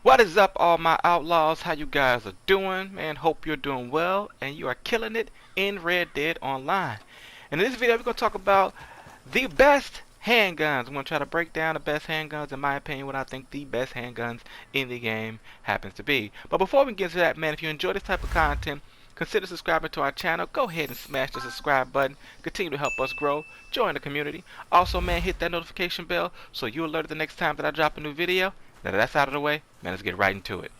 What is up, all my outlaws? How you guys are doing? Man, hope you're doing well and you are killing it in Red Dead Online. And in this video, we're going to talk about the best handguns. I'm going to try to break down the best handguns, in my opinion, what I think the best handguns in the game happens to be. But before we get into that, man, if you enjoy this type of content, consider subscribing to our channel. Go ahead and smash the subscribe button. Continue to help us grow. Join the community. Also, man, hit that notification bell so you're alerted the next time that I drop a new video. Now that that's out of the way, man, let's get right into it.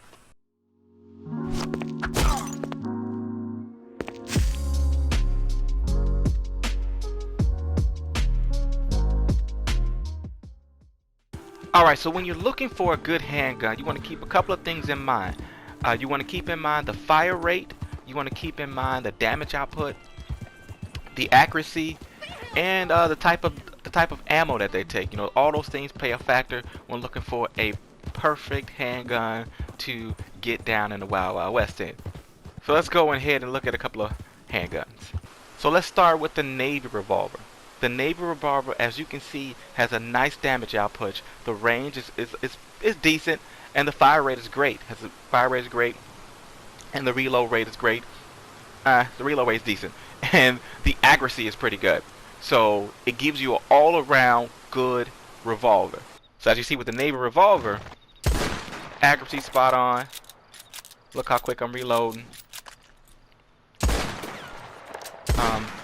Alright, so when you're looking for a good handgun, you want to keep a couple of things in mind. You want to keep in mind the fire rate, you want to keep in mind the damage output, the accuracy, and the type of ammo that they take. You know, all those things play a factor when looking for a perfect handgun to get down in the Wild Wild West in. So let's go ahead and look at a couple of handguns. So let's start with the Navy revolver. The Navy revolver, as you can see, has a nice damage output. The range is decent, and the fire rate is great. And the reload rate is great. The reload rate is decent, and the accuracy is pretty good. So it gives you an all-around good revolver. So as you see with the Navy revolver, accuracy spot on. Look how quick I'm reloading.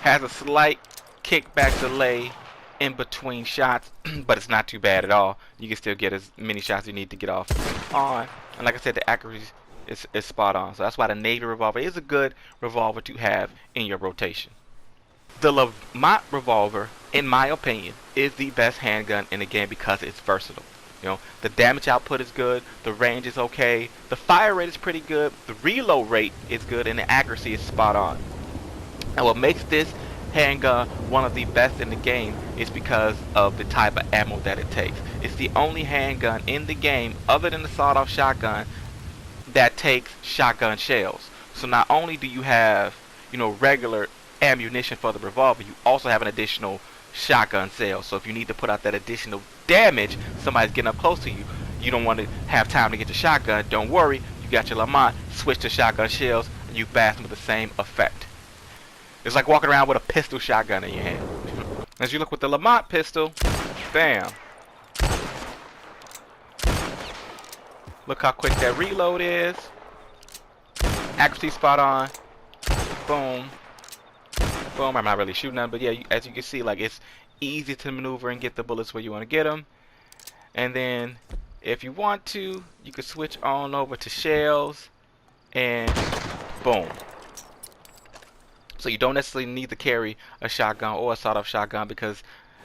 Has a slight kickback delay in between shots, but it's not too bad at all. You can still get as many shots as you need to get off on. And like I said, the accuracy is spot on. So that's why the Navy revolver is a good revolver to have in your rotation. The Lamont revolver, in my opinion, is the best handgun in the game because it's versatile. You know, the damage output is good, the range is okay, the fire rate is pretty good, the reload rate is good, and the accuracy is spot on. And what makes this handgun one of the best in the game is because of the type of ammo that it takes. It's the only handgun in the game, other than the sawed-off shotgun, that takes shotgun shells. So not only do you have, you know, regular ammunition for the revolver, you also have an additional shotgun shell. So if you need to put out that additional damage, somebody's getting up close to you, you don't want to have time to get your shotgun, don't worry, you got your Lamont, switch to shotgun shells, and you blast them with the same effect. It's like walking around with a pistol shotgun in your hand. As you look with the Lamont pistol, bam. Look how quick that reload is. Accuracy spot on. Boom. Boom. I'm not really shooting them, but yeah, as you can see, like, it's easy to maneuver and get the bullets where you want to get them. And then, if you want to, you can switch on over to shells, and boom. So you don't necessarily need to carry a shotgun or a sawed-off shotgun because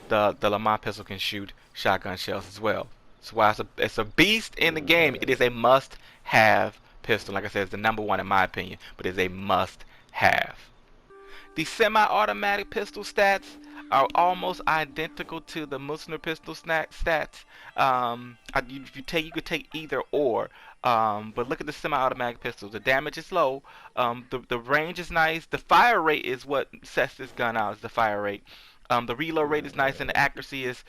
the Lamont pistol can shoot shotgun shells as well. So while it's a beast in the game, it is a must-have pistol. Like I said, it's the number one in my opinion, but it's a must-have. The semi-automatic pistol stats are almost identical to the Musner pistol stats. You could take either or. But look at the semi-automatic pistols. The damage is low. The range is nice. The fire rate is what sets this gun out. Is the fire rate. The reload rate is nice, and the accuracy is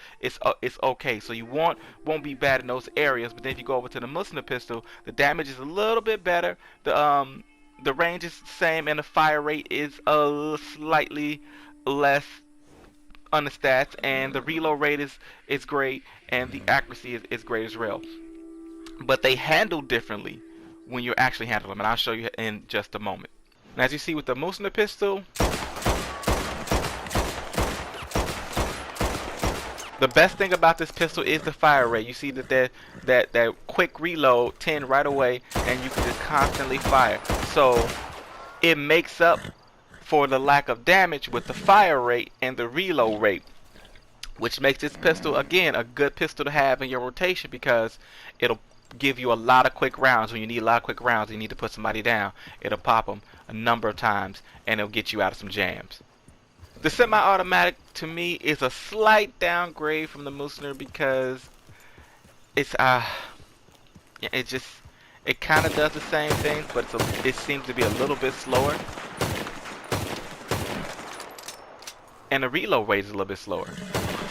okay. So you won't be bad in those areas. But then if you go over to the Musner pistol, the damage is a little bit better. The range is the same, and the fire rate is slightly less on the stats, and the reload rate is great, and the accuracy is great as well. But they handle differently when you're actually handling them, and I'll show you in just a moment. Now, as you see with the Musner pistol, the best thing about this pistol is the fire rate. You see that quick reload 10 right away, and you can just constantly fire. So it makes up for the lack of damage with the fire rate and the reload rate, which makes this pistol, again, a good pistol to have in your rotation because it'll give you a lot of quick rounds. When you need a lot of quick rounds, you need to put somebody down, it'll pop them a number of times, and it'll get you out of some jams. The semi-automatic, to me, is a slight downgrade from the Musner because it's it kind of does the same thing, but it seems to be a little bit slower, and the reload rate is a little bit slower.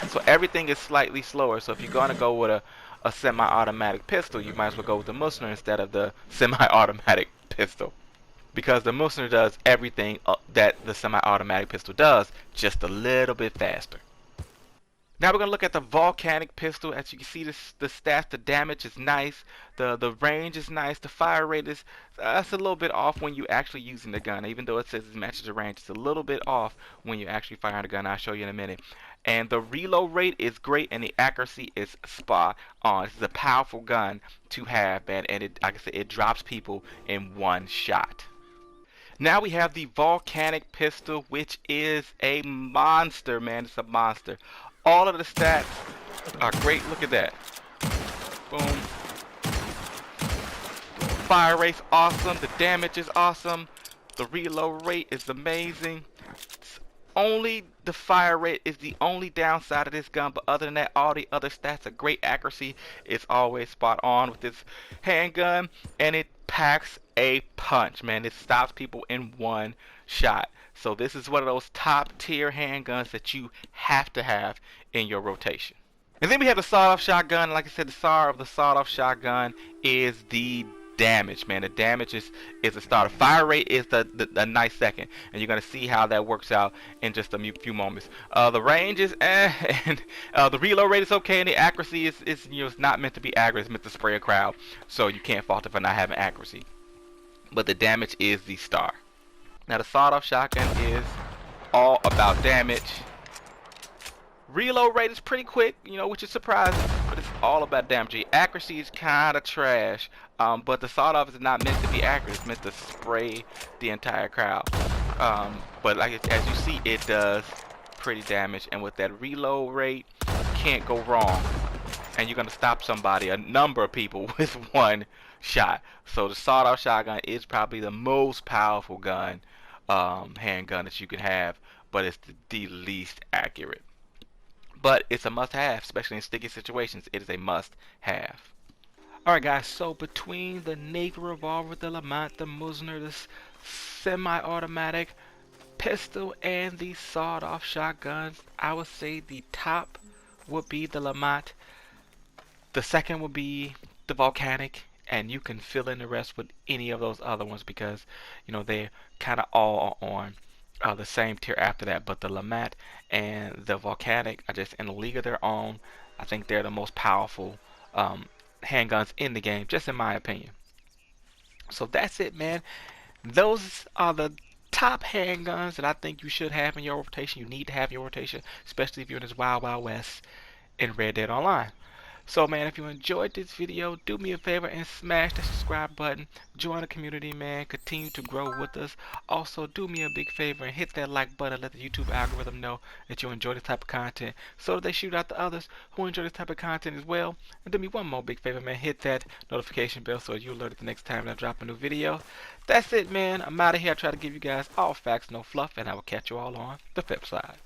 So everything is slightly slower. So if you're gonna go with a semi-automatic pistol, you might as well go with the Musner instead of the semi-automatic pistol. Because the Musner does everything that the semi-automatic pistol does, just a little bit faster. Now we're going to look at the volcanic pistol. As you can see, the stats, the damage is nice, the range is nice, the fire rate is that's a little bit off when you actually using the gun. Even though it says it matches the range, it's a little bit off when you actually firing the gun. I'll show you in a minute. And the reload rate is great, and the accuracy is spot on. This is a powerful gun to have, man, and it, like I said, it drops people in one shot. Now we have the volcanic pistol, which is a monster, man. It's a monster. All of the stats are great. Look at that. Boom. Fire rate's awesome. The damage is awesome. The reload rate is amazing. Only the fire rate is the only downside of this gun, but other than that, all the other stats are great. Accuracy is always spot on with this handgun, and it packs a punch, man. It stops people in one shot. So this is one of those top tier handguns that you have to have in your rotation. And then we have the sawed-off shotgun. Like I said, the star of the sawed-off shotgun is the damage, man. The damage is a starter. Fire rate is the nice second, and you're gonna see how that works out in just a few moments. The range is and the reload rate is okay, and the accuracy is it's not meant to be accurate. It's meant to spray a crowd, so you can't fault it for not having accuracy. But the damage is the star. Now the sawed-off shotgun is all about damage. Reload rate is pretty quick, which is surprising, but it's all about damage. The accuracy is kind of trash, but the sawed-off is not meant to be accurate. It's meant to spray the entire crowd. But as you see, it does pretty damage, and with that reload rate, you can't go wrong. And you're going to stop somebody, a number of people, with one shot. So the sawed-off shotgun is probably the most powerful gun, handgun that you can have, but it's the least accurate. But it's a must-have, especially in sticky situations. It is a must-have. Alright guys, so between the Navy revolver, the Lamont, the Musner, the semi-automatic pistol, and the sawed-off shotguns, I would say the top would be the Lamont. The second would be the volcanic, and you can fill in the rest with any of those other ones because they're kind of all on the same tier after that. But the Lamont and the volcanic are just in a league of their own. I think they're the most powerful handguns in the game, just in my opinion. So that's it, man. Those are the top handguns that I think you should have in your rotation. You need to have in your rotation, especially if you're in this wild west in Red Dead Online. So man, if you enjoyed this video, do me a favor and smash the subscribe button. Join the community, man. Continue to grow with us. Also, do me a big favor and hit that like button. Let the YouTube algorithm know that you enjoy this type of content, so that they shoot out to others who enjoy this type of content as well. And do me one more big favor, man. Hit that notification bell so you're alerted the next time I drop a new video. That's it, man. I'm out of here. I try to give you guys all facts, no fluff, and I will catch you all on the flip side.